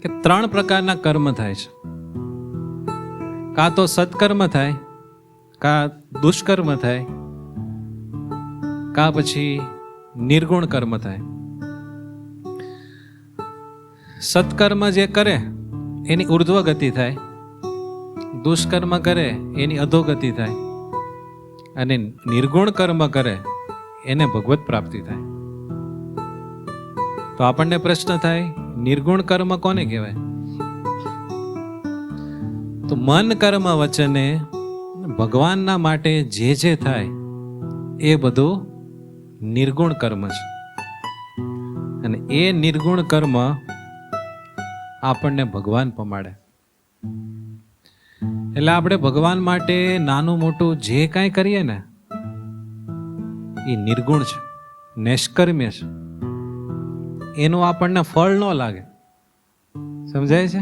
કે 3 પ્રકારના કર્મ થાય છે. કાં તો સત્કર્મ થાય, કાં દુષ્કર્મ થાય, કાં પછી નિર્ગુણ કર્મ થાય. સત્કર્મ જે કરે એની ઉર્ધ્વ ગતિ થાય, દુષ્કર્મ કરે એની અધોગતિ થાય, અને નિર્ગુણ કર્મ કરે એને ભગવત પ્રાપ્તિ થાય. તો આપણને પ્રશ્ન થાય, નિર્ગુણ કર્મ કોને કહેવાય? તો મન કર્મ વચને ભગવાનના માટે જે થાય એ બધું નિર્ગુણ કર્મ છે. અને એ નિર્ગુણ કર્મ આપણને ભગવાન પમાડે. એટલે આપણે ભગવાન માટે નાનું મોટું જે કાંઈ કરીએ ને એ નિર્ગુણ છે, નૈષ્કર્મ્ય છે. એનું આપણને ફળ ન લાગે, સમજાય છે?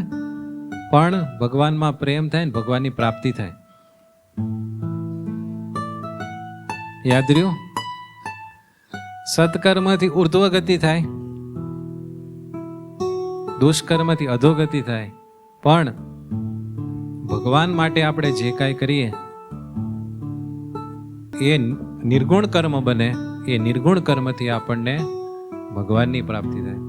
પણ ભગવાનમાં પ્રેમ થાય ને ભગવાનની પ્રાપ્તિ થાય. યાદ રહ્યું? સત્કર્મથી ઉર્ધ્વ ગતિ થાય, દુષ્કર્મથી અધોગતિ થાય. પણ ભગવાન માટે આપણે જે કાંઈ કરીએ એ નિર્ગુણ કર્મ બને. એ નિર્ગુણ કર્મથી આપણને ભગવાનની પ્રાપ્તિ થાય.